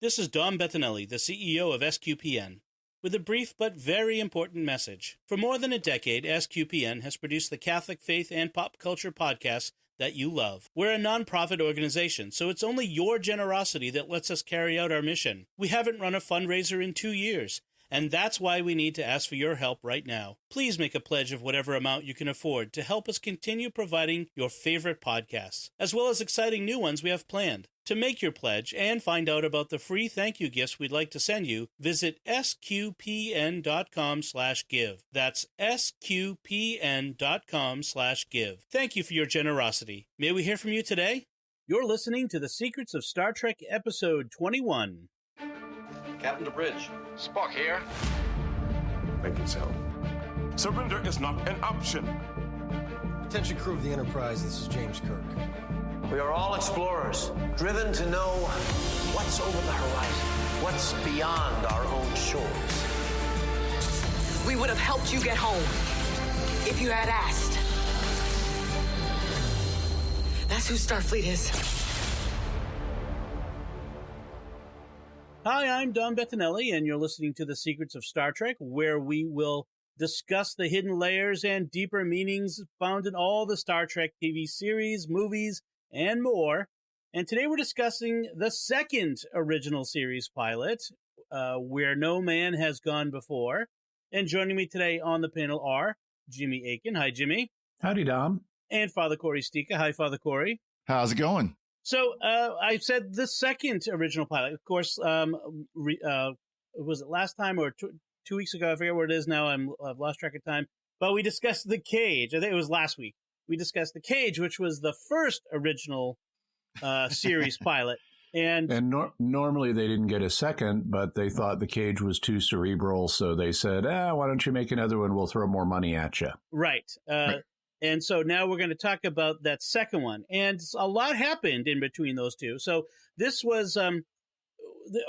This is Dom Bettinelli, the CEO of SQPN, with a brief but very important message. For more than a decade, SQPN has produced the Catholic faith and pop culture podcasts that you love. We're a nonprofit organization, so it's only your generosity that lets us carry out our mission. We haven't run a fundraiser in 2 years, and that's why we need to ask for your help right now. Please make a pledge of whatever amount you can afford to help us continue providing your favorite podcasts, as well as exciting new ones we have planned. To make your pledge and find out about the free thank you gifts we'd like to send you, visit sqpn.com/give. That's sqpn.com/give. Thank you for your generosity. May we hear from you today? You're listening to The Secrets of Star Trek, Episode 21. Captain to bridge. Spock here. Make it so. Surrender is not an option. Attention crew of the Enterprise, this is James Kirk. We are all explorers, driven to know what's over the horizon, what's beyond our own shores. We would have helped you get home if you had asked. That's who Starfleet is. Hi, I'm Don Bettinelli, and you're listening to The Secrets of Star Trek, where we will discuss the hidden layers and deeper meanings found in all the Star Trek TV series, movies, and more. And today we're discussing the second original series pilot, Where No Man Has Gone Before. And joining me today on the panel are Jimmy Aiken. Hi, Jimmy. Howdy, Dom. And Father Corey Stika. Hi, Father Corey. How's it going? So I said the second original pilot. Of course, was it last time or 2 weeks ago? I forget what it is now. I've lost track of time. But we discussed The Cage. I think it was last week. We discussed The Cage, which was the first original series pilot. And normally they didn't get a second, but they thought The Cage was too cerebral, so they said, why don't you make another one? We'll throw more money at you. Right. And so now we're going to talk about that second one. And a lot happened in between those two. So this was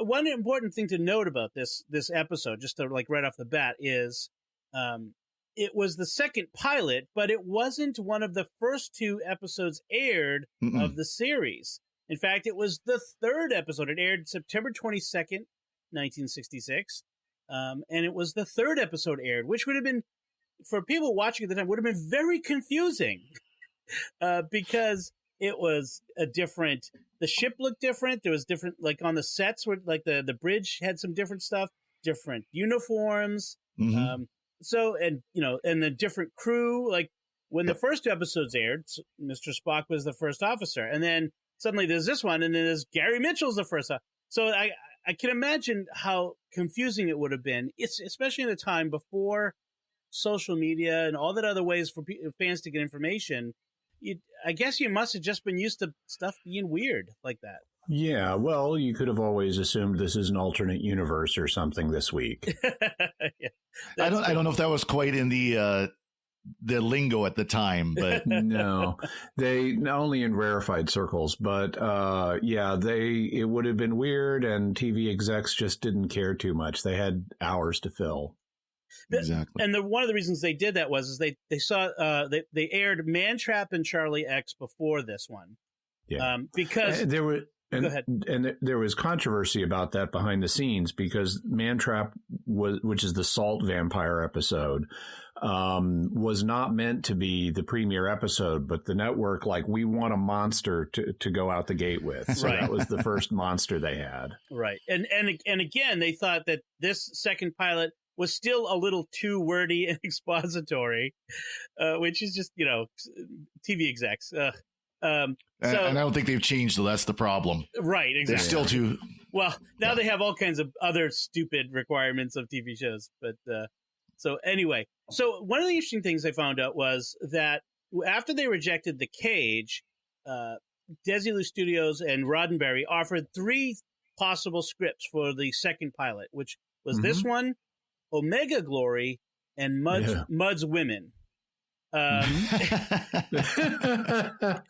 one important thing to note about this episode, just to like right off the bat, is it was the second pilot, but it wasn't one of the first 2 episodes aired of the series. In fact, it was the third episode. It aired September 22nd, 1966. And it was the third episode aired, which would have been, for people watching at the time, would have been very confusing because it was the ship looked different. There was different, like on the sets where like the bridge had some different stuff, different uniforms. So, and the different crew, like when the first 2 episodes aired, Mr. Spock was the first officer, and then suddenly there's this one, and then there's Gary Mitchell's the first. So I can imagine how confusing it would have been, especially in a time before social media and all that other ways for fans to get information. I guess you must have just been used to stuff being weird like that. Yeah, well, you could have always assumed this is an alternate universe or something this week. Yeah, I don't know if that was quite in the lingo at the time, but no, they not only in rarefied circles, but it would have been weird, and TV execs just didn't care too much. They had hours to fill. Exactly. And one of the reasons they did that was they saw they aired Mantrap and Charlie X before this one. Yeah, because there were. Go ahead. And there was controversy about that behind the scenes because Mantrap, which is the salt vampire episode, was not meant to be the premiere episode, but the network, we want a monster to go out the gate with. So that was the first monster they had. Right. And again, they thought that this second pilot was still a little too wordy and expository, which is just, TV execs. And I don't think they've changed, so that's the problem. Right, exactly. They're still too... Well, now they have all kinds of other stupid requirements of TV shows. But so anyway, so one of the interesting things I found out was that after they rejected The Cage, Desilu Studios and Roddenberry offered 3 possible scripts for the second pilot, which was this one, Omega Glory, and Mud's Women.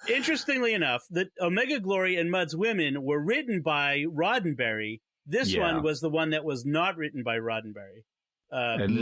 Interestingly enough, the Omega Glory and Mud's Women were written by Roddenberry. This one was the one that was not written by Roddenberry. And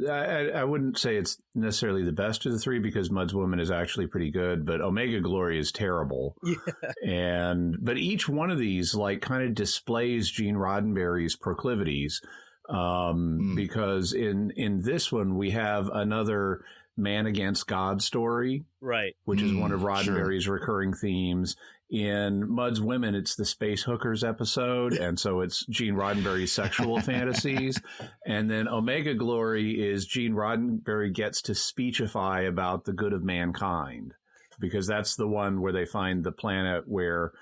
I wouldn't say it's necessarily the best of the three because Mud's Woman is actually pretty good, but Omega Glory is terrible. Yeah. But each one of these like kind of displays Gene Roddenberry's proclivities. Because in this one, we have another man against God story, right? Which is one of Roddenberry's recurring themes. In Mud's Women, it's the space hookers episode, and so it's Gene Roddenberry's sexual fantasies. And then Omega Glory is Gene Roddenberry gets to speechify about the good of mankind, because that's the one where they find the planet where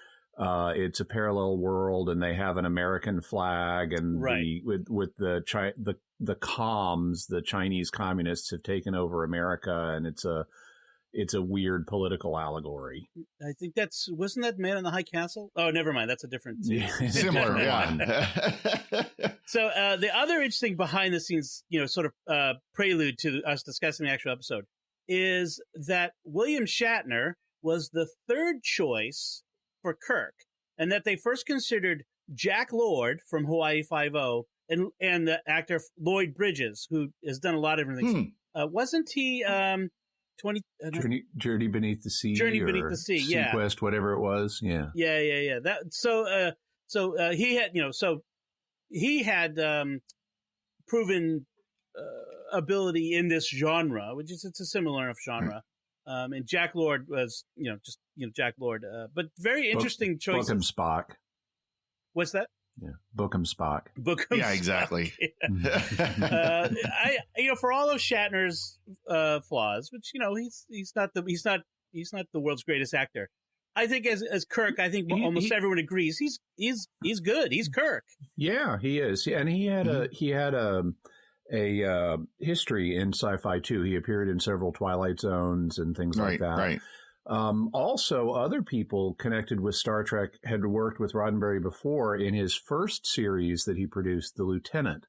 it's a parallel world and they have an American flag, and with the comms, the Chinese communists have taken over America, and it's a weird political allegory. I think wasn't that Man in the High Castle? Oh, never mind. That's a different similar. Yeah. So the other interesting behind the scenes, sort of prelude to us discussing the actual episode is that William Shatner was the third choice for Kirk, and that they first considered Jack Lord from Hawaii Five-0 and the actor Lloyd Bridges, who has done a lot of different things. Wasn't he Journey Beneath the Sea? Journey Beneath the Sea, yeah. Sequest, whatever it was, yeah. Yeah. He had proven ability in this genre, which is it's a similar enough genre. And Jack Lord was, Jack Lord. But very interesting choices. Book him Spock. What's that? Yeah, Book him Spock. Yeah, exactly. For all of Shatner's flaws, which he's not the world's greatest actor. I think as Kirk, I think almost everyone agrees he's good. He's Kirk. Yeah, he is, and he had a history in sci-fi too. He appeared in several Twilight Zones and things like that. Right. Also, other people connected with Star Trek had worked with Roddenberry before in his first series that he produced, The Lieutenant.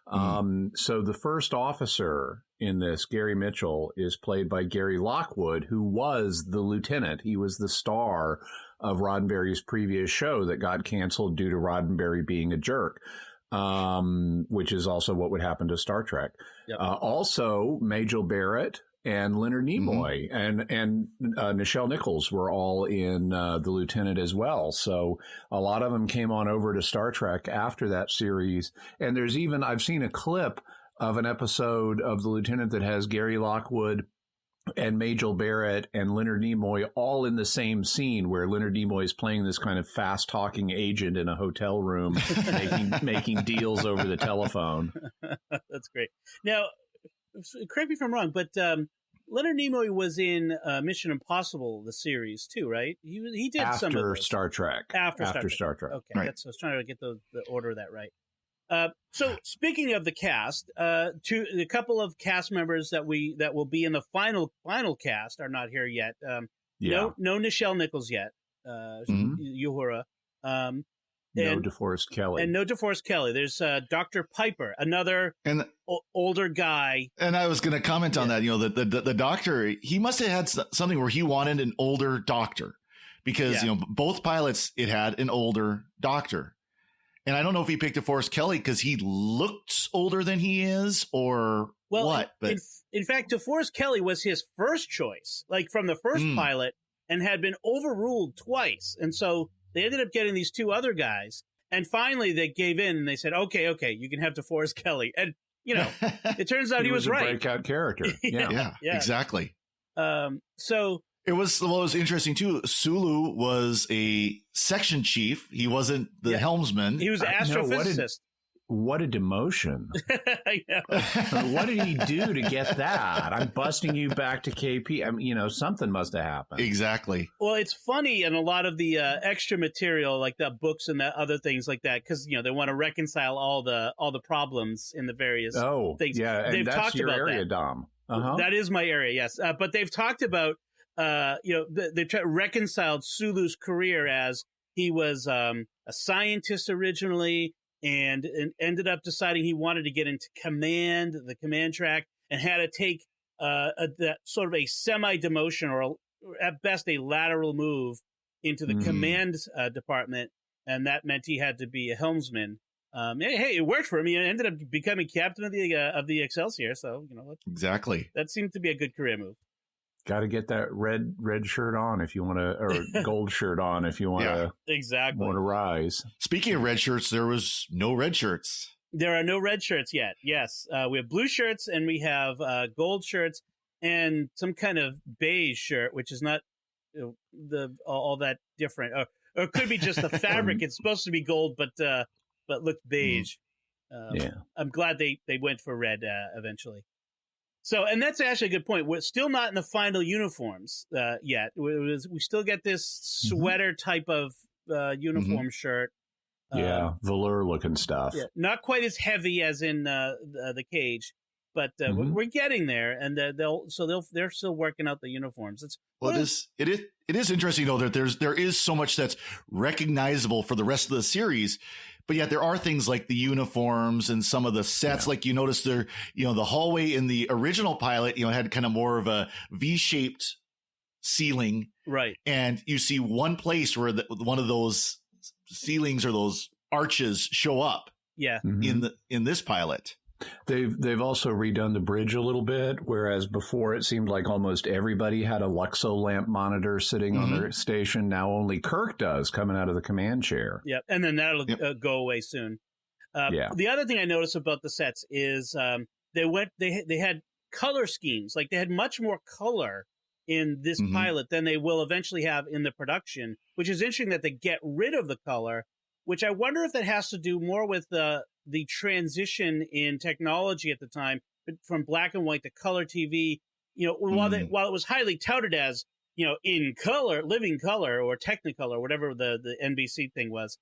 So the first officer in this, Gary Mitchell, is played by Gary Lockwood, who was the lieutenant. He was the star of Roddenberry's previous show that got canceled due to Roddenberry being a jerk. Which is also what would happen to Star Trek. Yep. Also, Majel Barrett and Leonard Nimoy and Nichelle Nichols were all in The Lieutenant as well. So a lot of them came on over to Star Trek after that series. And there's even, I've seen a clip of an episode of The Lieutenant that has Gary Lockwood and Majel Barrett and Leonard Nimoy all in the same scene, where Leonard Nimoy is playing this kind of fast-talking agent in a hotel room, making deals over the telephone. That's great. Now, correct me if I'm wrong, but Leonard Nimoy was in Mission Impossible, the series, too, right? He did after some of Star Trek. After Star Trek. Okay, right. I was trying to get the order of that right. So speaking of the cast, a couple of cast members that will be in the final cast are not here yet. No Nichelle Nichols yet. Uhura. No DeForest Kelly. And no DeForest Kelly. There's Dr. Piper, another older guy. And I was going to comment on that. The doctor, he must have had something where he wanted an older doctor, because both pilots, it had an older doctor. And I don't know if he picked DeForest Kelly because he looked older than he is, or what. But in fact, DeForest Kelly was his first choice, like from the first pilot, and had been overruled twice. And so they ended up getting these two other guys. And finally, they gave in and they said, okay, you can have DeForest Kelly. And, it turns out he was right. A breakout character. Yeah, exactly. So it was interesting too. Sulu was a section chief. He wasn't the helmsman. He was an astrophysicist. What a demotion. I know. What did he do to get that? I'm busting you back to KP. I mean, something must have happened. Exactly. Well, it's funny in a lot of the extra material, like the books and the other things like that, because they want to reconcile all the problems in the various things. Yeah, and that's talked your about area, Dom. That is my area, yes. But they've talked about they've reconciled Sulu's career as he was a scientist originally, and ended up deciding he wanted to get into the command track, and had to take that sort of a semi-demotion, or at best a lateral move into the command department, and that meant he had to be a helmsman. Hey, it worked for him. He ended up becoming captain of the Excelsior. So Exactly. that seemed to be a good career move. Got to get that red shirt on if you want to, or gold shirt on if you want to. Exactly. Want to rise. Speaking of red shirts, there was no red shirts. There are no red shirts yet. Yes, we have blue shirts and we have gold shirts and some kind of beige shirt, which is not all that different. Or it could be just the fabric. It's supposed to be gold, but looked beige. I'm glad they went for red eventually. So, and that's actually a good point. We're still not in the final uniforms yet. We still get this sweater type of uniform shirt. Velour looking stuff. Yeah, not quite as heavy as in the Cage, but we're getting there, and they're still working out the uniforms. It is interesting though that there is so much that's recognizable for the rest of the series. But yet there are things like the uniforms and some of the sets, like you notice there, the hallway in the original pilot, had kind of more of a V-shaped ceiling. Right. And you see one place where one of those ceilings or those arches show up. Yeah. In this pilot. They've also redone the bridge a little bit, whereas before it seemed like almost everybody had a Luxo lamp monitor sitting on their station. Now only Kirk does, coming out of the command chair. Yep, and then that'll go away soon. The other thing I noticed about the sets is they had color schemes. Like they had much more color in this pilot than they will eventually have in the production, which is interesting that they get rid of the color, which I wonder if that has to do more with the transition in technology at the time from black and white to color TV. While it was highly touted as in color, living color, or Technicolor, whatever the NBC thing was,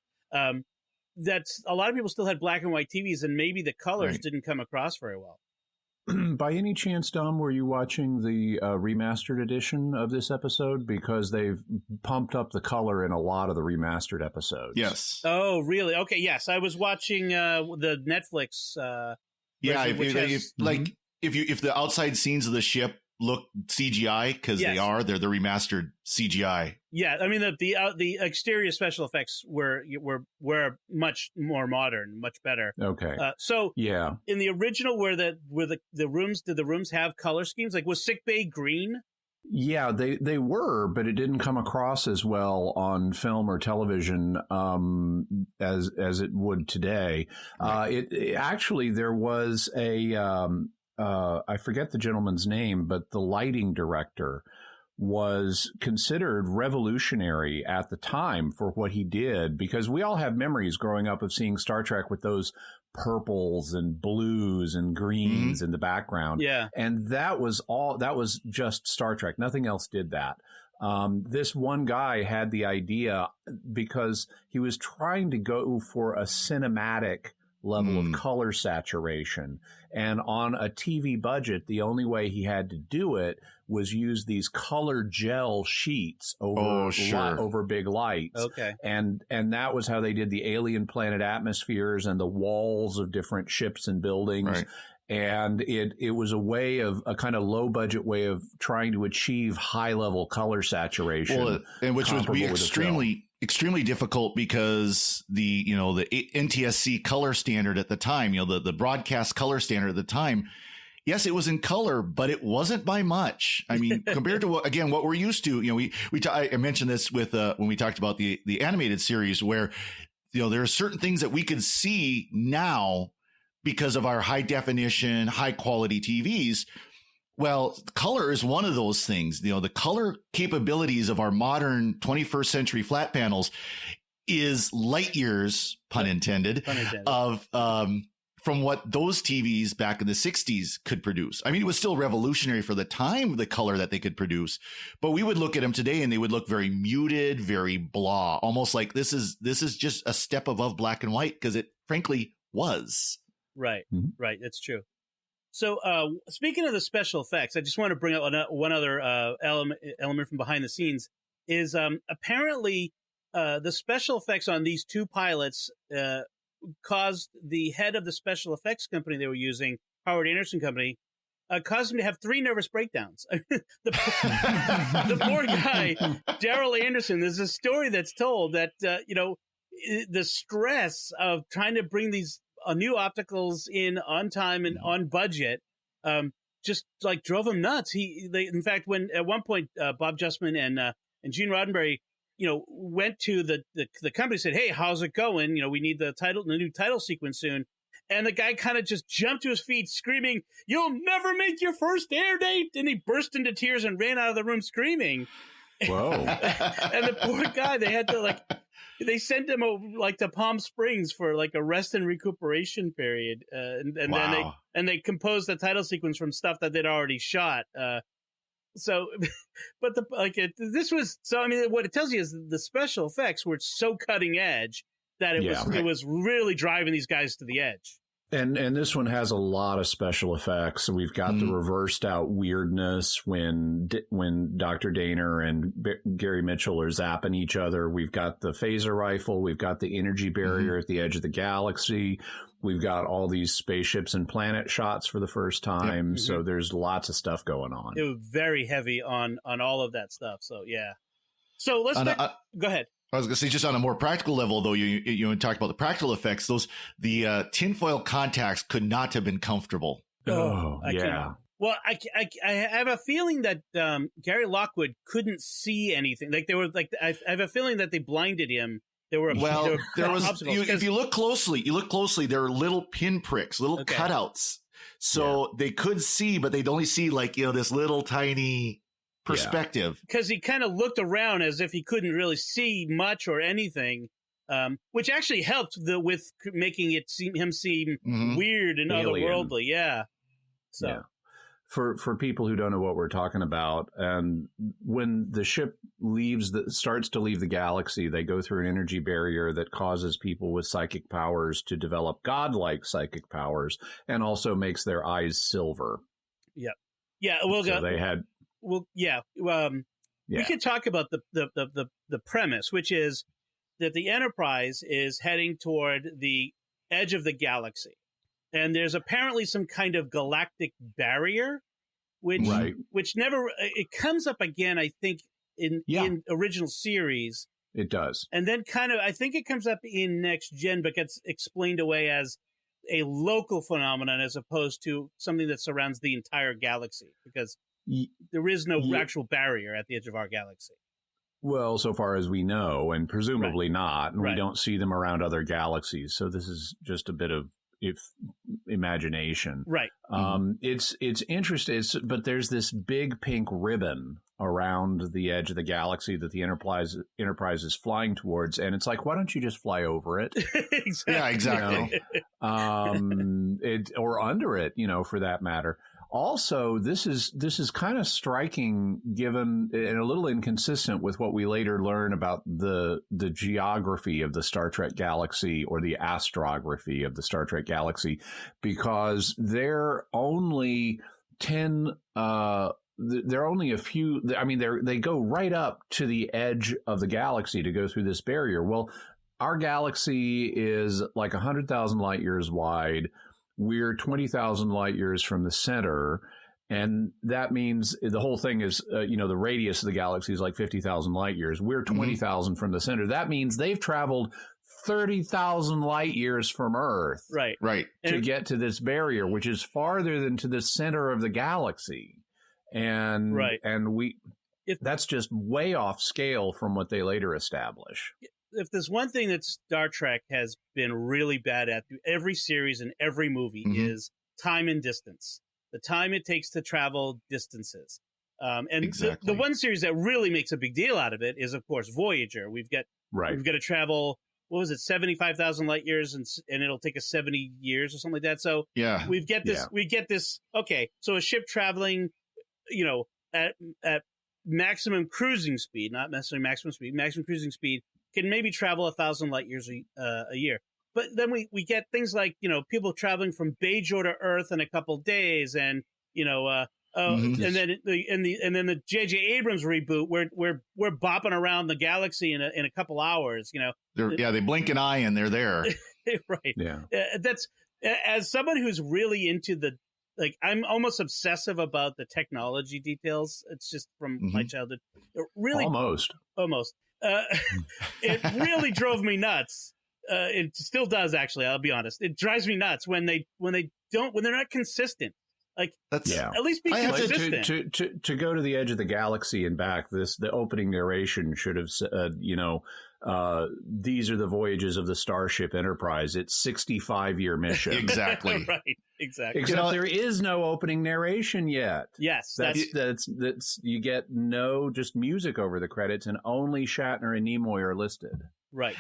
that's a lot of people still had black and white TVs, and maybe the colors didn't come across very well. By any chance, Dom, were you watching the remastered edition of this episode? Because they've pumped up the color in a lot of the remastered episodes. Yes. Oh, really? Okay, yes. I was watching the Netflix version, if the outside scenes of the ship look CGI, because they're the remastered CGI. Yeah, I mean the exterior special effects were much more modern, much better. Okay. In the original, where the rooms, did the rooms have color schemes? Like, was sickbay green? Yeah, they were, but it didn't come across as well on film or television as it would today. It actually, there was a I forget the gentleman's name, but the lighting director was considered revolutionary at the time for what he did, because we all have memories growing up of seeing Star Trek with those purples and blues and greens in the background. Yeah. And that was just Star Trek. Nothing else did that. This one guy had the idea because he was trying to go for a cinematic level of color saturation. And on a TV budget, the only way he had to do it was use these color gel sheets over big lights. Okay. And that was how they did the alien planet atmospheres and the walls of different ships and buildings. Right. And it was a kind of low budget way of trying to achieve high level color saturation. And which would be extremely difficult, because the NTSC color standard at the time, the broadcast color standard at the time, yes, it was in color, but it wasn't by much. I mean, compared to what we're used to, I mentioned this with when we talked about the animated series, where there are certain things that we can see now because of our high definition, high quality TVs. Well, color is one of those things. The color capabilities of our modern 21st century flat panels is light years, pun intended, of from what those TVs back in the 60s could produce. I mean, it was still revolutionary for the time, the color that they could produce, but we would look at them today and they would look very muted, very blah, almost like this is just a step above black and white, because it frankly was. Right. Right. That's true. So, speaking of the special effects, I just want to bring up one other element from behind the scenes. Is apparently the special effects on these two pilots caused the head of the special effects company they were using, Howard Anderson Company, caused him to have 3 nervous breakdowns. The poor guy, Daryl Anderson. There's a story that's told that the stress of trying to bring these new opticals in on time and on budget, just like drove him nuts. In fact, when at one point Bob Justman and Gene Roddenberry, went to the company, said, "Hey, how's it going? We need the new title sequence soon." And the guy kind of just jumped to his feet, screaming, "You'll never make your first air date!" And he burst into tears and ran out of the room screaming. Whoa! And the poor guy, they had to they sent him to Palm Springs for like a rest and recuperation period, and Wow. then they composed the title sequence from stuff that they'd already shot. So, but this was so. I mean, what it tells you is the special effects were so cutting edge that it was really driving these guys to the edge. And this one has a lot of special effects. So we've got the reversed out weirdness when Dr. Daner and Gary Mitchell are zapping each other. We've got the phaser rifle. We've got the energy barrier at the edge of the galaxy. We've got all these spaceships and planet shots for the first time. Yep. So there's lots of stuff going on. It was very heavy on all of that stuff. So yeah. So let's go ahead. I was going to say, just on a more practical level, though, you talked about the practical effects. The tinfoil contacts could not have been comfortable. Oh, yeah. Well, I have a feeling that Gary Lockwood couldn't see anything. Like they were I have a feeling that they blinded him. There was if you look closely, there are little pinpricks, little cutouts. So they could see, but they'd only see this little tiny perspective, because he kind of looked around as if he couldn't really see much or anything, which actually helped with making him seem weird and otherworldly. Yeah. So for people who don't know what we're talking about, and when the ship starts to leave the galaxy, they go through an energy barrier that causes people with psychic powers to develop godlike psychic powers, and also makes their eyes silver. Yeah. We could talk about the premise, which is that the Enterprise is heading toward the edge of the galaxy, and there's apparently some kind of galactic barrier, which never it comes up again. I think in original series it does, and then I think it comes up in Next Gen, but gets explained away as a local phenomenon as opposed to something that surrounds the entire galaxy, because there is no actual barrier at the edge of our galaxy. Well, so far as we know, and presumably not, and we don't see them around other galaxies. So this is just a bit of imagination. Right. It's interesting, but there's this big pink ribbon around the edge of the galaxy that the Enterprise is flying towards, and it's like, why don't you just fly over it? Exactly. Yeah, exactly. Or under it, for that matter. Also, this is kind of striking, given and a little inconsistent with what we later learn about the geography of the Star Trek galaxy, or the astrography of the Star Trek galaxy, because they're only 10. There are only a few. I mean, they go right up to the edge of the galaxy to go through this barrier. Well, our galaxy is like 100,000 light years wide. We're 20,000 light years from the center, and that means the whole thing is, the radius of the galaxy is like 50,000 light years. We're 20,000 from the center. That means they've traveled 30,000 light years from Earth, right, to get to this barrier, which is farther than to the center of the galaxy, and that's just way off scale from what they later establish. If there's one thing that Star Trek has been really bad at through every series and every movie is time and distance, the time it takes to travel distances. And the one series that really makes a big deal out of it is, of course, Voyager. We've got to travel, 75,000 light years, and it'll take us 70 years or something like that. So we get this. Okay. So a ship traveling, at maximum cruising speed, not necessarily maximum cruising speed, can maybe travel 1,000 light years a year. But then we get things like, people traveling from Bajor to Earth in a couple days, and and then the J.J. Abrams reboot, we're bopping around the galaxy in a couple hours. They blink an eye and they're there. Right. Yeah. That's, as someone who's really into I'm almost obsessive about the technology details. It's just from my childhood. Really, almost. it really drove me nuts. It still does, actually. I'll be honest. It drives me nuts when they're not consistent. Like, at least be consistent. To go to the edge of the galaxy and back, the opening narration should have said, these are the voyages of the Starship Enterprise. It's 65-year mission. Exactly. Right. Exactly. Except there is no opening narration yet. Yes. That's you get no just music over the credits, and only Shatner and Nimoy are listed. Right.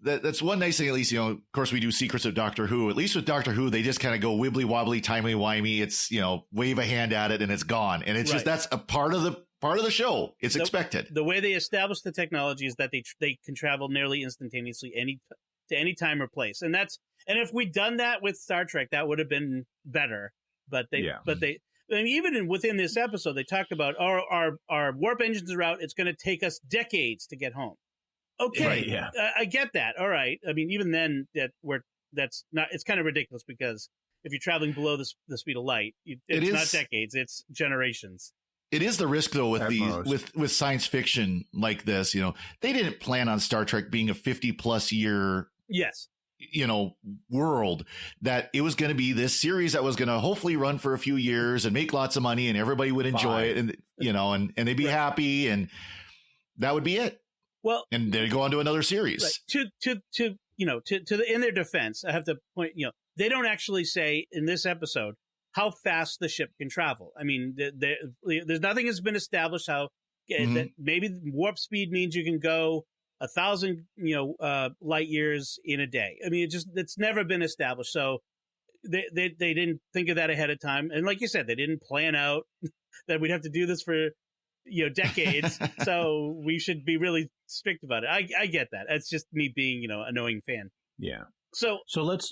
That's one nice thing, at least, of course we do Secrets of Doctor Who. At least with Doctor Who, they just kind of go wibbly wobbly, timey wimey. It's, wave a hand at it and it's gone. And it's just, that's a part of the show. It's expected. The way they establish the technology is that they can travel nearly instantaneously to any time or place. And if we'd done that with Star Trek, that would have been better. But even within this episode, they talk about our warp engines are out. It's going to take us decades to get home. Okay, right, yeah. I get that. All right. I mean, even then, that's not. It's kind of ridiculous because if you're traveling below the speed of light, it's not decades; it's generations. It is the risk, though, with science fiction like this. They didn't plan on Star Trek being a 50+ year world, that it was going to be this series that was going to hopefully run for a few years and make lots of money, and everybody would enjoy it, and and they'd be happy, and that would be it. Well, and they go on to another series. Right. In their defense, I have to point. They don't actually say in this episode how fast the ship can travel. I mean, there's nothing has been established how that maybe warp speed means you can go 1,000 light years in a day. I mean, it's never been established. So they didn't think of that ahead of time, and like you said, they didn't plan out that we'd have to do this for decades. So we should be really strict about it. I get that. It's just me being annoying fan. Yeah. So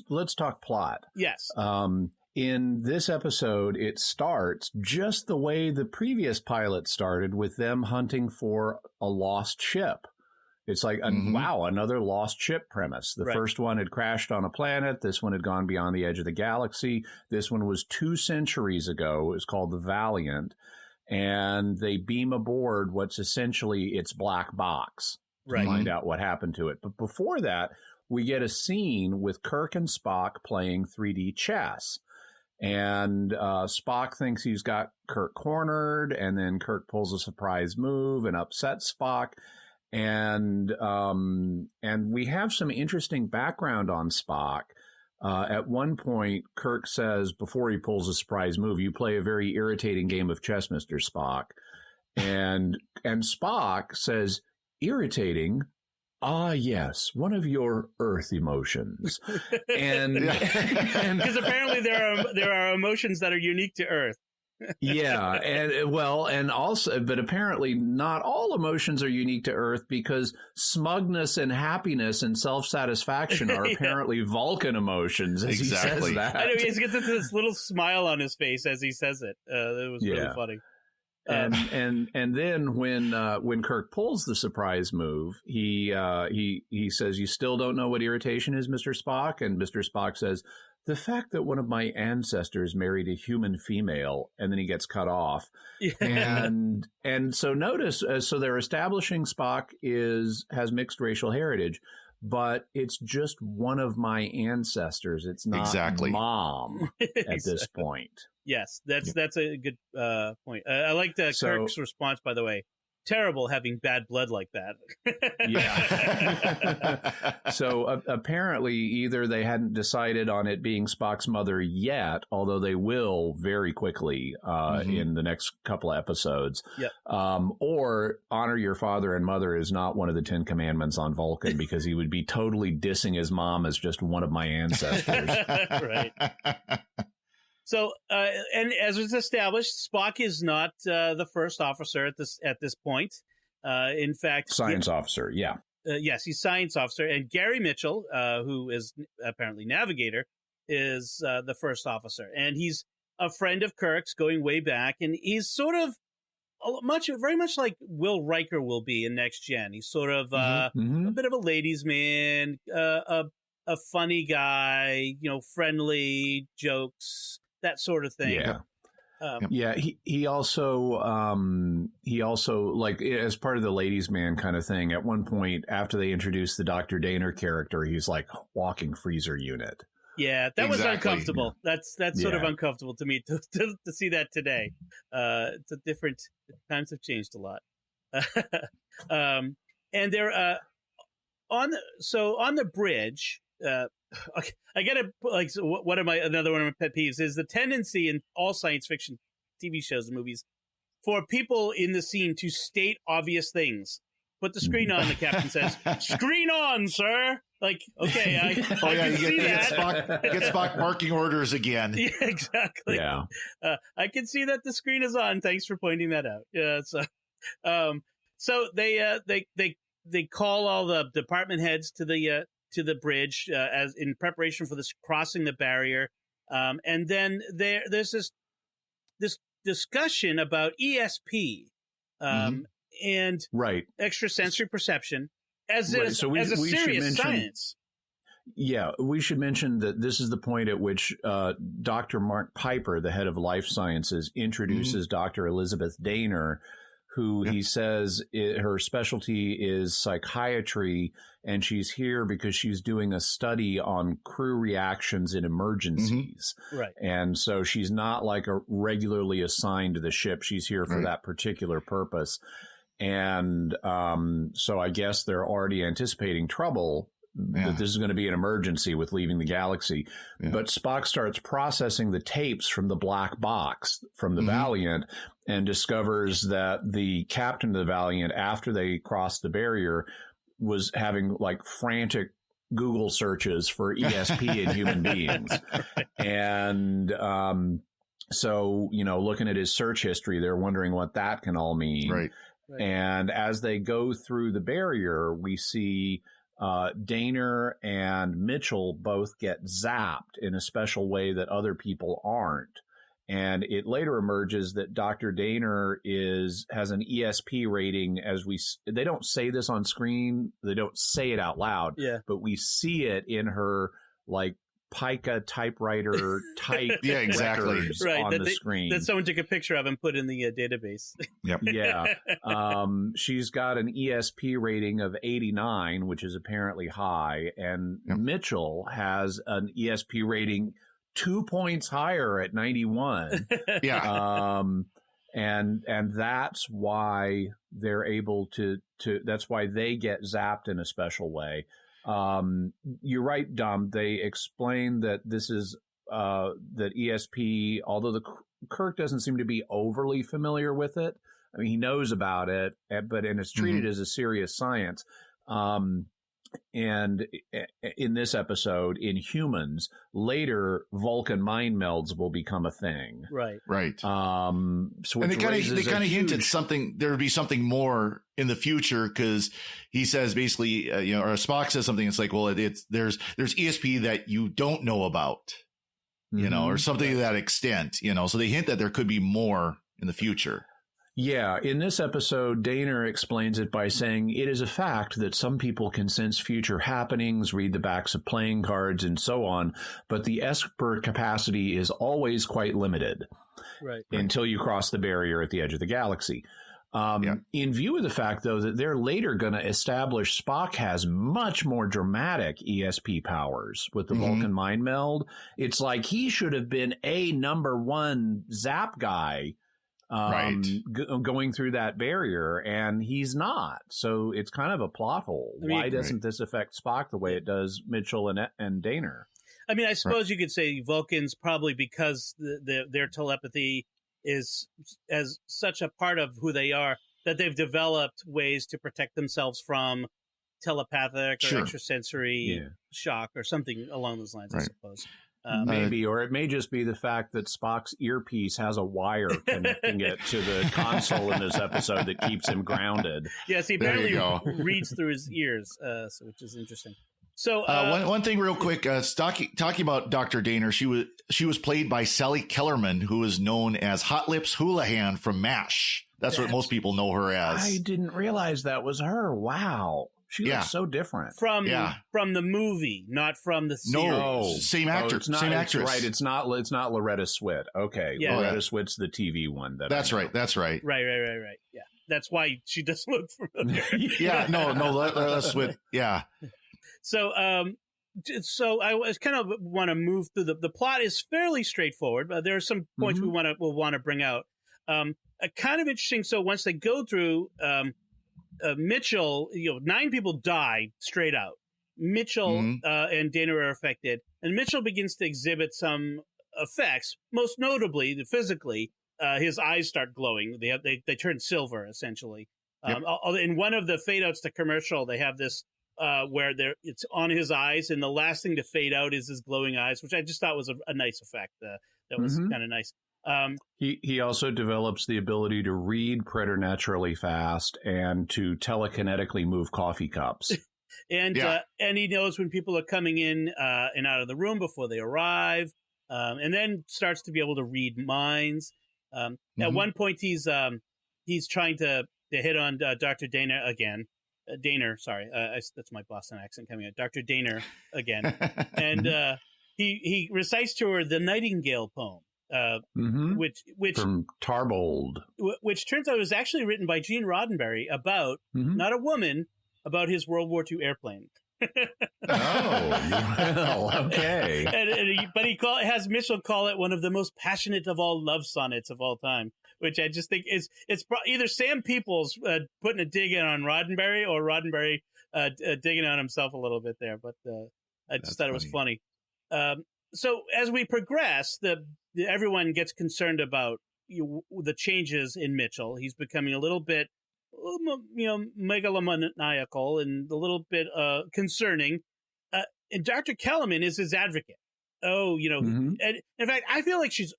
let's talk plot. Yes. In this episode, it starts just the way the previous pilot started, with them hunting for a lost ship. It's like, wow, another lost ship premise. The first one had crashed on a planet. This one had gone beyond the edge of the galaxy. This one was 2 centuries ago. It was called the Valiant. And they beam aboard what's essentially its black box to find out what happened to it. But before that, we get a scene with Kirk and Spock playing 3D chess. And Spock thinks he's got Kirk cornered, and then Kirk pulls a surprise move and upsets Spock. And we have some interesting background on Spock. At one point, Kirk says, before he pulls a surprise move, "You play a very irritating game of chess, Mr. Spock." And Spock says, "Irritating? Ah, yes, one of your Earth emotions." And because apparently there are emotions that are unique to Earth. Yeah, and also, but apparently not all emotions are unique to Earth, because smugness and happiness and self-satisfaction are apparently Vulcan emotions. As he says that, I know, he gets this little smile on his face as he says it. It was really funny. And then when Kirk pulls the surprise move, he says, "You still don't know what irritation is, Mr. Spock?" And Mr. Spock says, "The fact that one of my ancestors married a human female," and then he gets cut off. Yeah. And so notice, so they're establishing Spock has mixed racial heritage, but it's just one of my ancestors. It's not mom at this point. Yes, that's a good point. I like Kirk's response, by the way. Terrible having bad blood like that. Yeah. So apparently either they hadn't decided on it being Spock's mother yet, although they will very quickly in the next couple of episodes. Yep. Or honor your father and mother is not one of the 10 commandments on Vulcan, because he would be totally dissing his mom as just one of my ancestors. Right. So, and as was established, Spock is not the first officer at this point. In fact, science officer, yeah. Yes, he's science officer, and Gary Mitchell, who is apparently navigator, is the first officer, and he's a friend of Kirk's going way back, and he's sort of very much like Will Riker will be in Next Gen. He's sort of a bit of a ladies' man, a funny guy, friendly jokes, that sort of thing. Yeah. He also like as part of the ladies' man kind of thing. At one point, after they introduced the Dr. Daner character, he's like walking freezer unit. Yeah, that was uncomfortable. That's sort of uncomfortable to me to see that today. It's a different times have changed a lot. And they're on the bridge. I get it. Like another one of my pet peeves is the tendency in all science fiction TV shows and movies for people in the scene to state obvious things. Put the screen on, the captain says. Screen on, sir. Like, okay, I can see that. Get Spock barking orders again. Yeah, exactly. Yeah. I can see that the screen is on. Thanks for pointing that out. Yeah. So they call all the department heads to the bridge as in preparation for this crossing the barrier, and then there's this discussion about ESP and extrasensory perception as a serious science. Yeah, we should mention that this is the point at which Dr. Mark Piper, the head of life sciences, introduces Dr. Elizabeth Daner, who he says her specialty is psychiatry, and she's here because she's doing a study on crew reactions in emergencies. Right. And so she's not like regularly assigned to the ship. She's here for that particular purpose. And so I guess they're already anticipating trouble, that this is going to be an emergency with leaving the galaxy. But Spock starts processing the tapes from the black box from the Valiant and discovers that the captain of the Valiant, after they crossed the barrier, was having like frantic Google searches for ESP in human beings. And so, looking at his search history, they're wondering what that can all mean. Right. And as they go through the barrier, we see Daner and Mitchell both get zapped in a special way that other people aren't. And it later emerges that Dr. Daner has an ESP rating they don't say this on screen. They don't say it out loud, but we see it in her like Pica typewriter type records on the screen. That someone took a picture of and put in the database. Yep. Yeah. She's got an ESP rating of 89, which is apparently high. And Mitchell has an ESP rating 2 points higher at 91. Yeah. And that's why they're able to that's why they get zapped in a special way. You're right, Dom. They explain that this is that ESP, although Kirk doesn't seem to be overly familiar with it. I mean, he knows about it, but it's treated as a serious science. And in this episode, in humans, later Vulcan mind melds will become a thing. Right. And they kind of hint at something. There would be something more in the future, because he says basically, or Spock says something. It's like, well, there's ESP that you don't know about, or something to that extent, So they hint that there could be more in the future. Yeah, in this episode, Daner explains it by saying it is a fact that some people can sense future happenings, read the backs of playing cards, and so on, but the Esper capacity is always quite limited until you cross the barrier at the edge of the galaxy. In view of the fact, though, that they're later going to establish Spock has much more dramatic ESP powers with the Vulcan mind meld, it's like he should have been a number one zap guy going through that barrier, and he's not. So it's kind of a plot hole. Why doesn't this affect Spock the way it does Mitchell and Daner? I mean, I suppose you could say Vulcans probably because their telepathy is as such a part of who they are that they've developed ways to protect themselves from telepathic or extrasensory shock or something along those lines, I suppose. Maybe, or it may just be the fact that Spock's earpiece has a wire connecting it to the console in this episode that keeps him grounded. Yes, he apparently reads through his ears, which is interesting. So one thing real quick, talking about Dr. Daner, she was played by Sally Kellerman, who is known as Hot Lips Houlihan from MASH. That's what most people know her as. I didn't realize that was her. Wow. She looks so different from the movie, not from the series. No, same actor, same actress. Right, it's not Loretta Swit. Okay, yeah. Loretta Swit's the TV one. That's right. Right. Yeah, that's why she doesn't look familiar. Yeah, no, Loretta Swit. Yeah. So, so I was kind of want to move through the plot is fairly straightforward, but there are some points we'll want to bring out. Kind of interesting. So once they go through, Mitchell, 9 people die straight out. Mitchell and Dana are affected, and Mitchell begins to exhibit some effects, most notably physically. His eyes start glowing. They turn silver essentially. Yep. In one of the fade outs to commercial, they have this where it's on his eyes, and the last thing to fade out is his glowing eyes, which I just thought was a nice effect. That was kind of nice. He also develops the ability to read preternaturally fast and to telekinetically move coffee cups. And he knows when people are coming in and out of the room before they arrive, and then starts to be able to read minds. At one point, he's trying to hit on Dr. Dana again. Daner, sorry, that's my Boston accent coming out. Dr. Daner again, and he recites to her the Nightingale poem. Which from Tarbold, which turns out was actually written by Gene Roddenberry about not a woman, about his World War II airplane. Well, okay. But he has Mitchell call it one of the most passionate of all love sonnets of all time, which I just think it's either Sam Peoples putting a dig in on Roddenberry or Roddenberry digging on himself a little bit there. But I just thought it was funny. So as we progress, everyone gets concerned about the changes in Mitchell. He's becoming a little bit, megalomaniacal and a little bit concerning. And Dr. Kellerman is his advocate. And in fact, I feel like she's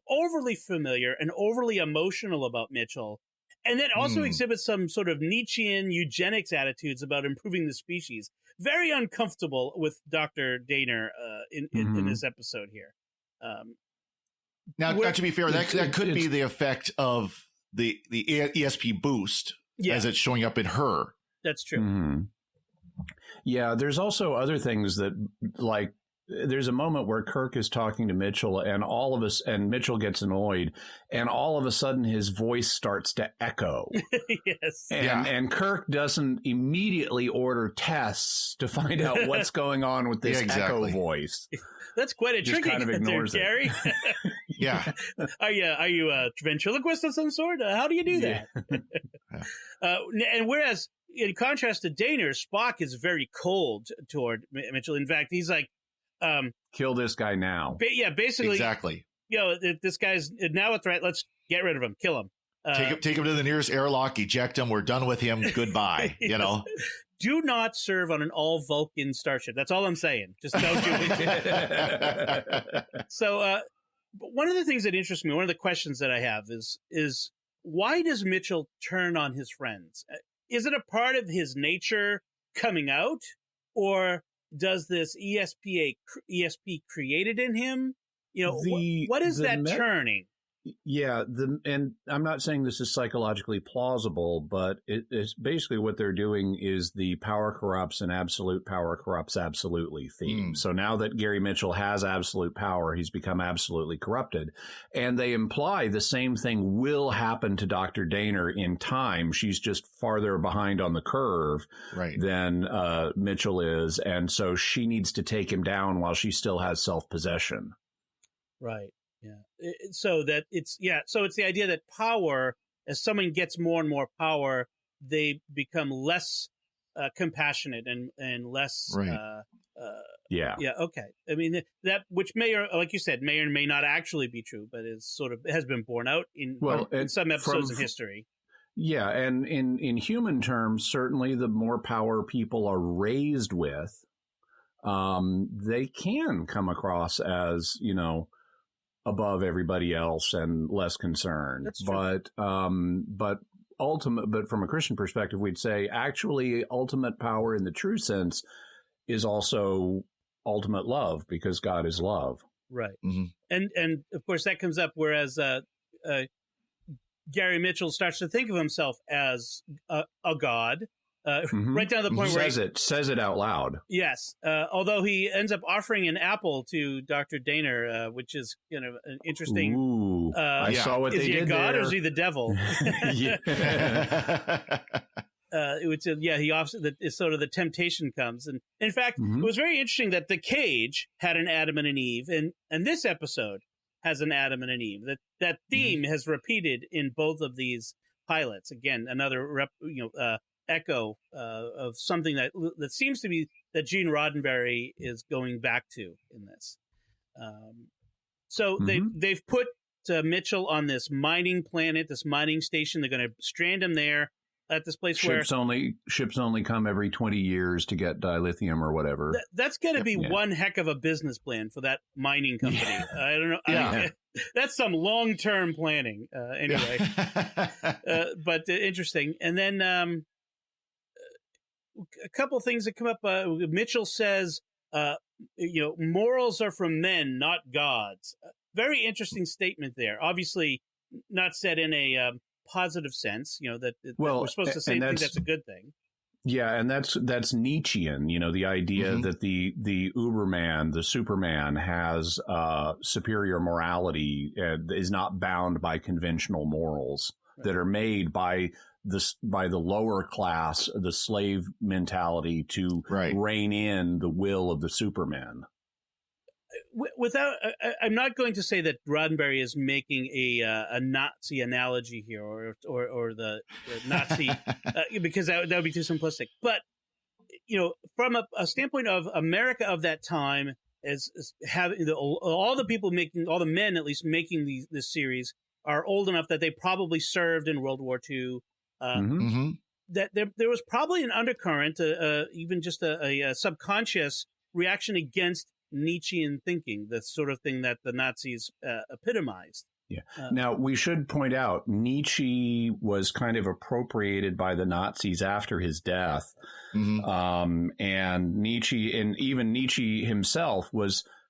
overly familiar and overly emotional about Mitchell, and then also exhibits some sort of Nietzschean eugenics attitudes about improving the species. Very uncomfortable with Dr. Daner in this episode here. Now, to be fair, that could be the effect of the ESP boost as it's showing up in her. That's true. Yeah, there's also other things that, like, there's a moment where Kirk is talking to Mitchell, and Mitchell gets annoyed, and all of a sudden his voice starts to echo. Yes. And Kirk doesn't immediately order tests to find out what's going on with this echo voice. That's quite a tricky kind of ignores there, Gary. Yeah. Are you a ventriloquist of some sort? How do you do that? And whereas, in contrast to Daner, Spock is very cold toward Mitchell. In fact, he's like, kill this guy now. Basically. Exactly. This guy's now a threat. Let's get rid of him. Kill him. Take him to the nearest airlock, eject him. We're done with him. Goodbye. Do not serve on an all Vulcan starship. That's all I'm saying. Just don't do it. So, one of the things that interests me, one of the questions that I have is why does Mitchell turn on his friends? Is it a part of his nature coming out, or does this ESP created in him? What is that turning? Yeah, and I'm not saying this is psychologically plausible, but it's basically what they're doing is the power corrupts and absolute power corrupts absolutely theme. So now that Gary Mitchell has absolute power, he's become absolutely corrupted. And they imply the same thing will happen to Dr. Daner in time. She's just farther behind on the curve than Mitchell is. And so she needs to take him down while she still has self-possession. Right. Yeah. So it's the idea that power, as someone gets more and more power, they become less compassionate and less. Yeah. Okay. I mean that, which may or like you said, may or may not actually be true, but has been borne out in some episodes of history. Yeah, and in human terms, certainly the more power people are raised with, they can come across as above everybody else and less concerned. That's true. But from a Christian perspective, we'd say actually ultimate power in the true sense is also ultimate love, because God is love. Right. And of course that comes up, whereas Gary Mitchell starts to think of himself as a god, right down to the point where says it out loud. Yes, although he ends up offering an apple to Dr. Daner, which is an interesting. Ooh, I saw what they did there. Is he a god or is he the devil? He offers sort of the temptation comes, and in fact, it was very interesting that The Cage had an Adam and an Eve, and this episode has an Adam and an Eve. That theme has repeated in both of these pilots. Again, another echo of something that seems to be that Gene Roddenberry is going back to in this. So they've put Mitchell on this mining planet, this mining station. They're going to strand him there at this place ships only come every 20 years to get dilithium or whatever. That's going to be one heck of a business plan for that mining company. Yeah. I don't know. Yeah. That's some long-term planning anyway. But interesting. And then a couple things that come up. Mitchell says, morals are from men, not gods. Very interesting statement there. Obviously not said in a positive sense, that we're supposed to say that's a good thing. Yeah, and that's Nietzschean, the idea that the Uberman, the Superman, has superior morality and is not bound by conventional morals that are made by the lower class, the slave mentality to rein in the will of the Superman. I'm not going to say that Roddenberry is making a Nazi analogy here, or the Nazi, because that would be too simplistic. But from a standpoint of America of that time, as having all the people making, all the men at least making this series are old enough that they probably served in World War II. That there was probably an undercurrent, even just a subconscious reaction against Nietzschean thinking, the sort of thing that the Nazis epitomized. Yeah. Now, we should point out, Nietzsche was kind of appropriated by the Nazis after his death. And Nietzsche, and even Nietzsche himself,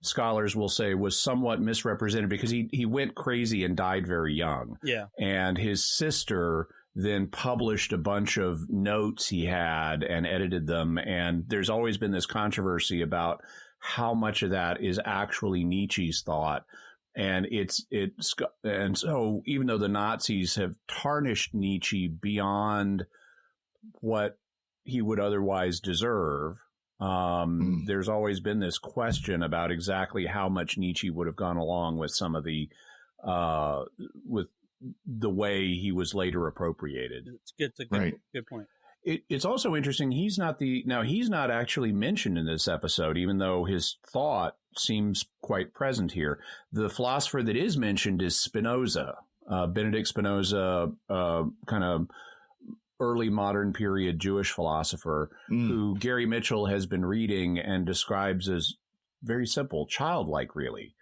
scholars will say, was somewhat misrepresented because he went crazy and died very young. Yeah. And his sister then published a bunch of notes he had and edited them. And there's always been this controversy about how much of that is actually Nietzsche's thought. And and so even though the Nazis have tarnished Nietzsche beyond what he would otherwise deserve, there's always been this question about exactly how much Nietzsche would have gone along with some of the, with the way he was later appropriated. It's a good point. It's also interesting. He's not actually mentioned in this episode, even though his thought seems quite present here. The philosopher that is mentioned is Spinoza, Benedict Spinoza, kind of early modern period Jewish philosopher who Gary Mitchell has been reading and describes as very simple, childlike, really.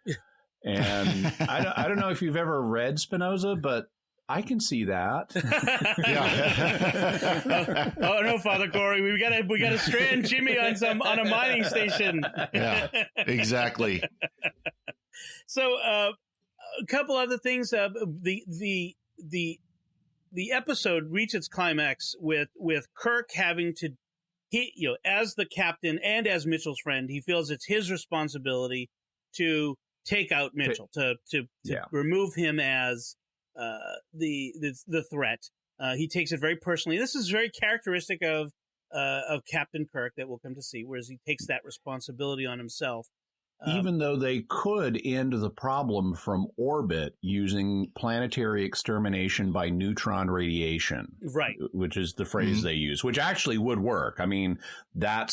And I don't know if you've ever read Spinoza, but I can see that. Oh no, Father Corey, we gotta strand Jimmy on a mining station. Yeah, exactly. So a couple other things. The episode reached its climax with Kirk having to, as the captain and as Mitchell's friend, he feels it's his responsibility to take out Mitchell, to remove him as the threat. He takes it very personally. This is very characteristic of Captain Kirk that we'll come to see, whereas he takes that responsibility on himself. Even though they could end the problem from orbit using planetary extermination by neutron radiation, right? Which is the phrase they use, which actually would work. I mean, that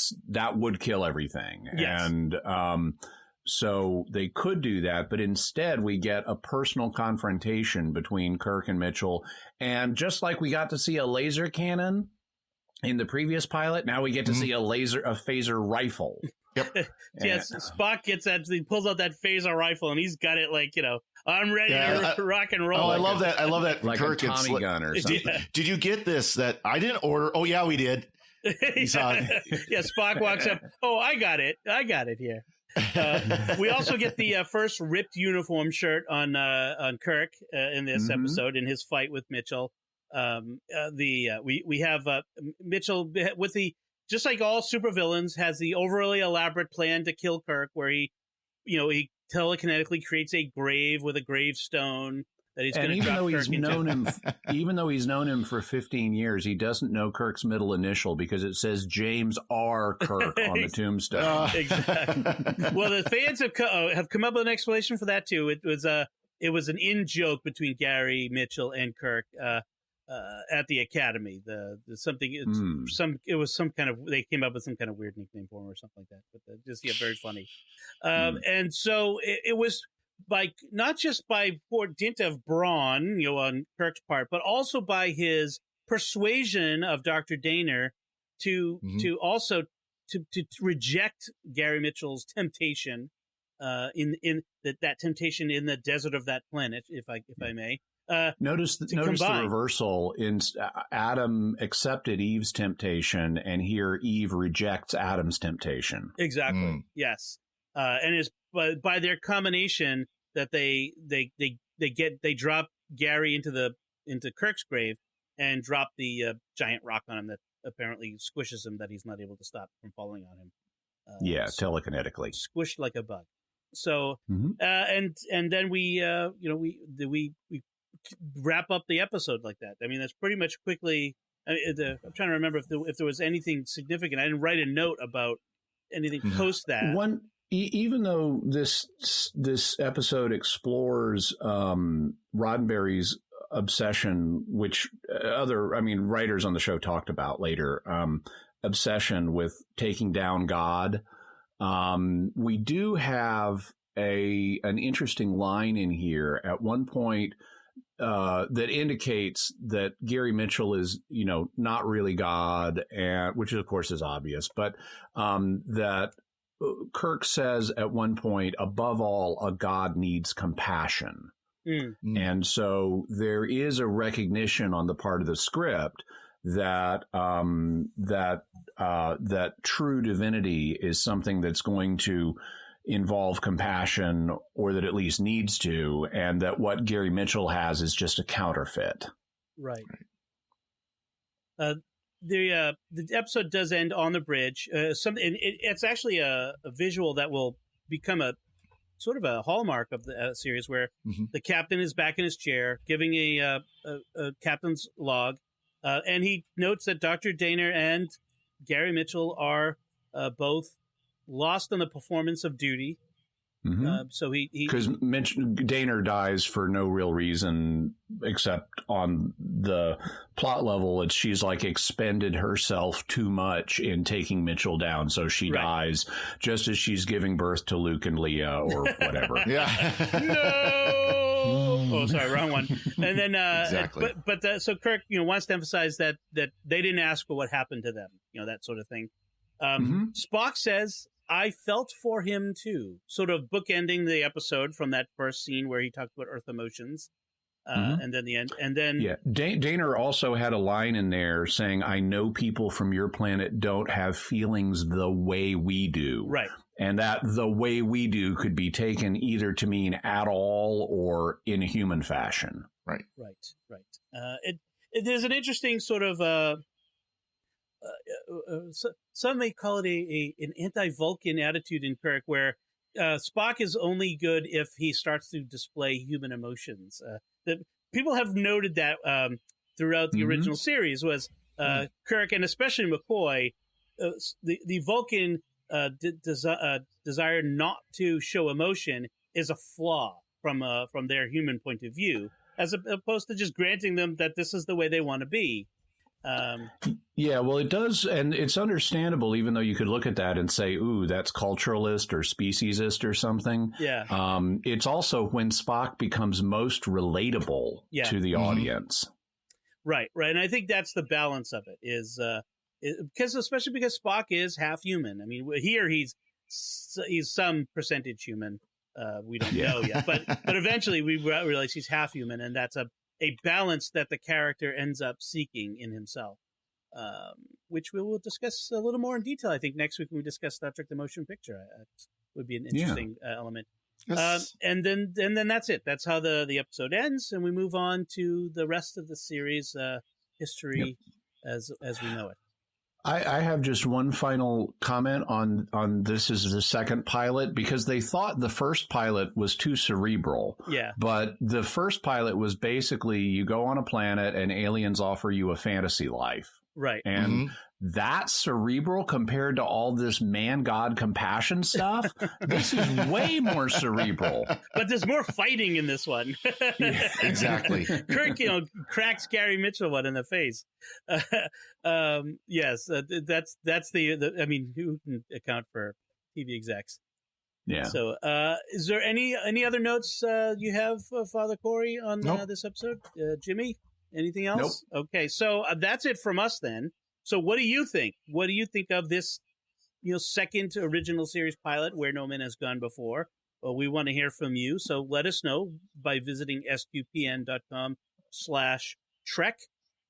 would kill everything. Yes. And so they could do that, but instead we get a personal confrontation between Kirk and Mitchell. And just like we got to see a laser cannon in the previous pilot, now we get to see a phaser rifle. Yep. Yes, Spock gets that. He pulls out that phaser rifle, and he's got it like, I'm ready to rock and roll. Oh, I love that. I love that. Like Kirk a Tommy gun or something. Did you get this? That I didn't order. Oh yeah, we did. Yeah, Spock walks up. Oh, I got it here. We also get the first ripped uniform shirt on Kirk in this episode in his fight with Mitchell. We have Mitchell with the, just like all supervillains, has the overly elaborate plan to kill Kirk, where he telekinetically creates a grave with a gravestone that he's going to drop Kirk into. Even though he's known him for 15 years, he doesn't know Kirk's middle initial because it says James R. Kirk on the tombstone. Exactly. Well, the fans have come up with an explanation for that too. It was an in joke between Gary Mitchell and Kirk at the Academy. It was some kind of, they came up with some kind of weird nickname for him or something like that. But very funny. And so it was not just by dint of brawn, on Kirk's part, but also by his persuasion of Dr. Daner to reject Gary Mitchell's temptation, in that temptation in the desert of that planet, if I may. Notice the reversal. In Adam accepted Eve's temptation, and here Eve rejects Adam's temptation. Exactly. Yes. And it's by their combination that they drop Gary into Kirk's grave and drop the giant rock on him that apparently squishes him, that he's not able to stop from falling on him. Telekinetically squished like a bug. So and then we wrap up the episode like that. I mean, that's pretty much quickly. I'm trying to remember if there was anything significant. I didn't write a note about anything post that. Even though this episode explores Roddenberry's obsession, which writers on the show talked about later, obsession with taking down God. We do have an interesting line in here at one point that indicates that Gary Mitchell is, not really God, and which of course is obvious, but that Kirk says at one point, above all, a God needs compassion. And so there is a recognition on the part of the script that that true divinity is something that's going to involve compassion, or that at least needs to, and that what Gary Mitchell has is just a counterfeit. Right. The episode does end on the bridge. It's actually a visual that will become a sort of a hallmark of the series, where the captain is back in his chair giving a captain's log, and he notes that Dr. Daner and Gary Mitchell are both lost on the performance of duty. So because Daner dies for no real reason except on the plot level. She's like expended herself too much in taking Mitchell down, so she dies just as she's giving birth to Luke and Leia or whatever. No. Oh, sorry, wrong one. And then exactly. So Kirk, wants to emphasize that they didn't ask for what happened to them, that sort of thing. Spock says, I felt for him too, sort of bookending the episode from that first scene where he talked about Earth emotions, and then the end. And then Daner also had a line in there saying, "I know people from your planet don't have feelings the way we do." Right, and that the way we do could be taken either to mean at all or in a human fashion. Right. There's an interesting sort of. Some may call it an anti-Vulcan attitude in Kirk, where Spock is only good if he starts to display human emotions. That people have noted that throughout the original series was Kirk, and especially McCoy, the Vulcan desire not to show emotion is a flaw from their human point of view, as opposed to just granting them that this is the way they want to be. Well, it does, and it's understandable, even though you could look at that and say, ooh, that's culturalist or speciesist or something. It's also when Spock becomes most relatable to the audience. Right. And I think that's the balance of it, especially because Spock is half human. I mean, here he's some percentage human. We don't know yet, but eventually we realize he's half human, and that's a balance that the character ends up seeking in himself, which we will discuss a little more in detail, I think, next week when we discuss Star Trek The Motion Picture. Would be an interesting element. Yes. And then that's it. That's how the episode ends, and we move on to the rest of the series history as we know it. I have just one final comment on this is the second pilot, because they thought the first pilot was too cerebral. Yeah. But the first pilot was basically you go on a planet and aliens offer you a fantasy life. Right. And that's cerebral compared to all this man-God compassion stuff. This is way more cerebral. But there's more fighting in this one. Yeah, exactly. Kirk, cracks Gary Mitchell one in the face. Yes, that's the. I mean, who can account for TV execs? Yeah. So, is there any other notes you have, Father Corey, on this episode? Jimmy, anything else? Nope. Okay, so that's it from us then. So, what do you think? What do you think of this, second original series pilot where no man has gone before? Well, we want to hear from you, so let us know by visiting sqpn.com/trek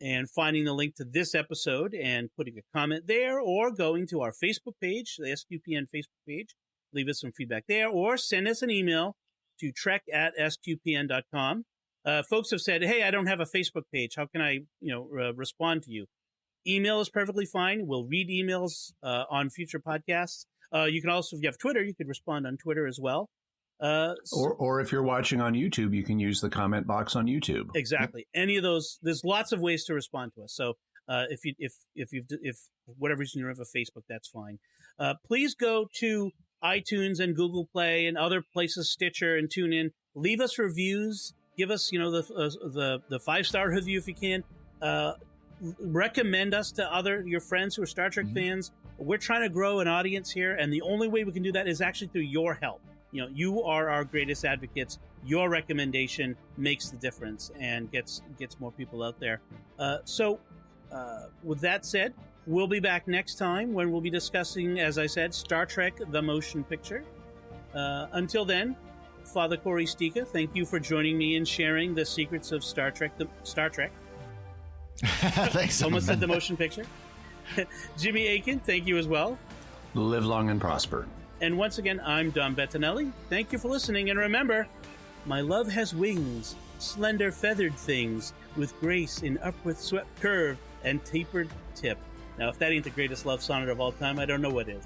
and finding the link to this episode and putting a comment there, or going to our Facebook page, the SQPN Facebook page. Leave us some feedback there, or send us an email to trek@sqpn.com. Folks have said, hey, I don't have a Facebook page. How can I, respond to you? Email is perfectly fine. We'll read emails on future podcasts. You can also, if you have Twitter, you could respond on Twitter as well. Or if you're watching on YouTube, you can use the comment box on YouTube. Exactly. Any of those. There's lots of ways to respond to us. So if for whatever reason you don't have a Facebook, that's fine. Please go to iTunes and Google Play and other places, Stitcher and TuneIn. Leave us reviews. Give us, the 5-star review if you can. Recommend us to your friends who are Star Trek fans. We're trying to grow an audience here, and the only way we can do that is actually through your help. You are our greatest advocates. Your recommendation makes the difference and gets more people out there. So with that said, we'll be back next time when we'll be discussing, as I said, Star Trek: The Motion Picture. Until then, Father Corey Stika, thank you for joining me and sharing the secrets of Star Trek. Thanks. Almost said the motion picture. Jimmy Aiken, thank you as well. Live long and prosper. And once again, I'm Dom Bettinelli. Thank you for listening, and remember, my love has wings, slender feathered things, with grace in upward swept curve and tapered tip. Now, if that ain't the greatest love sonnet of all time, I don't know what is.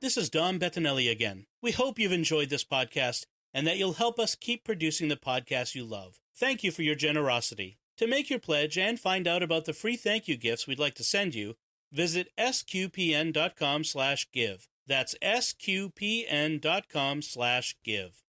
This is Dom Bettinelli again. We hope you've enjoyed this podcast and that you'll help us keep producing the podcast you love. Thank you for your generosity. To make your pledge and find out about the free thank you gifts we'd like to send you, visit sqpn.com/give. That's sqpn.com/give.